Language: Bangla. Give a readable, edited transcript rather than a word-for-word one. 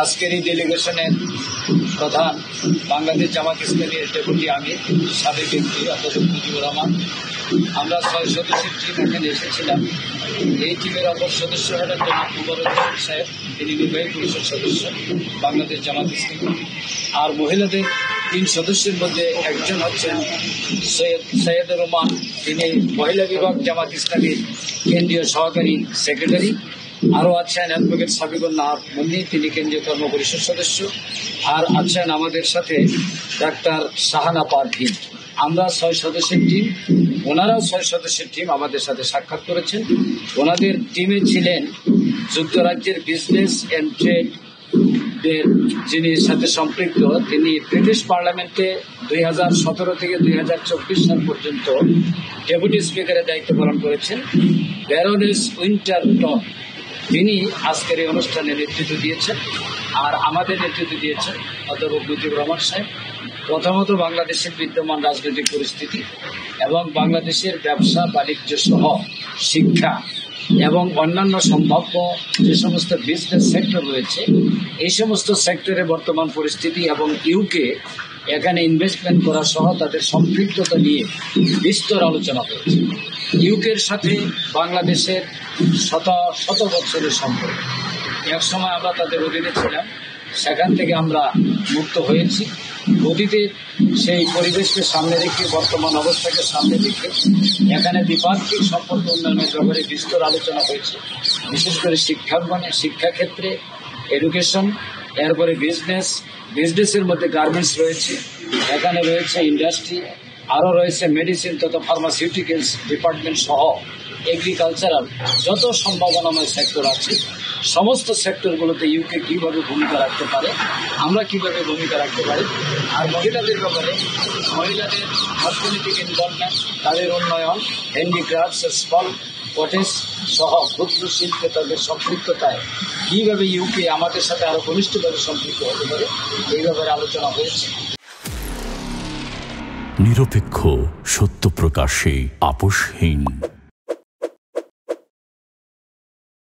আজকের এই ডেলিগেশনের প্রধান বাংলাদেশ জামাত ইসলামীর ডেপুটি আমির সাবেক এমপি অধ্যাপক মুজিবুর রহমান। আমরা 6 সদস্যের টিম এখানে এসেছিলাম। এই টিমের অপর সদস্য হলেন জনাব মুবারক সাহেব, তিনি নির্বাহী পরিষদ সদস্য বাংলাদেশ জামাত ইসলামী। আর মহিলাদের 3 সদস্যের মধ্যে একজন হচ্ছেন সৈয়দুর রহমান, তিনি মহিলা বিভাগ জামাত ইসলামীর কেন্দ্রীয় সহকারী সেক্রেটারি। আরও আছেন অ্যাডভোকেট সাবিকুন নাহার মুন্নি, তিনি কেন্দ্রীয় কর্ম পরিষদ সদস্য। আর আছেন আমাদের সাথে ডাক্তার শাহানা পারভীন। আমরা 6 সদস্যের টিম, ওনারাও 6 সদস্যের টিম আমাদের সাথে সাক্ষাৎ করেছেন। ওনাদের টিমে ছিলেন যুক্তরাজ্যের বিজনেস অ্যান্ড ট্রেড যিনি সাথে সম্পৃক্ত, তিনি ব্রিটিশ পার্লামেন্টে 2017 থেকে 2024 সাল পর্যন্ত ডেপুটি স্পিকারের দায়িত্ব পালন করেছেন ব্যারোনেস উইন্টারটন। তিনি আজকের এই অনুষ্ঠানে নেতৃত্ব দিয়েছেন। আর আমাদের নেতৃত্ব দিয়েছেন অধ্যাপক মুজিবুর রহমান সাহেব। প্রথমত বাংলাদেশের বিদ্যমান রাজনৈতিক পরিস্থিতি এবং বাংলাদেশের ব্যবসা বাণিজ্য সহ শিক্ষা এবং অন্যান্য সম্ভাব্য যে সমস্ত বিজনেস সেক্টর রয়েছে, এই সমস্ত সেক্টরে বর্তমান পরিস্থিতি এবং ইউকে এখানে ইনভেস্টমেন্ট করা সহ তাদের সম্পৃক্ততা নিয়ে বিস্তর আলোচনা হয়েছে। ইউকের সাথে বাংলাদেশের শত বছরের সম্পর্ক। এক সময় আমরা তাদের অধীনে ছিলাম, সেখান থেকে আমরা মুক্ত হয়েছি। অতীতের সেই পরিবেশকে সামনে রেখে, বর্তমান অবস্থাকে সামনে রেখে এখানে দ্বিপাক্ষিক সম্পর্ক উন্নয়নের ব্যাপারে বিস্তর আলোচনা হয়েছে। বিশেষ করে শিক্ষাক্ষেত্রে, এডুকেশন, এরপরে বিজনেসের মধ্যে গার্মেন্টস রয়েছে, এখানে রয়েছে ইন্ডাস্ট্রি, আরও রয়েছে মেডিসিন তথা ফার্মাসিউটিক্যালস ডিপার্টমেন্ট সহ এগ্রিকালচারাল যত সম্ভাবনাময় সেক্টর আছে, সমস্ত সেক্টরগুলোতে ইউকে কীভাবে ভূমিকা রাখতে পারে, আমরা কীভাবে ভূমিকা রাখতে পারি। আর মহিলাদের ব্যাপারে মহিলাদের অর্থনৈতিক ইনভলভমেন্ট, তাদের উন্নয়ন, হ্যান্ডিক্রাফটস, স্মল কটেজ সহ ক্ষুদ্র শিল্পে তাদের সম্পৃক্ততায় কীভাবে ইউকে আমাদের সাথে আরও ঘনিষ্ঠভাবে সম্পৃক্ত হতে পারে, এই ব্যাপারে আলোচনা হয়েছে। নিরপেক্ষ, সত্য প্রকাশে আপোষহীন।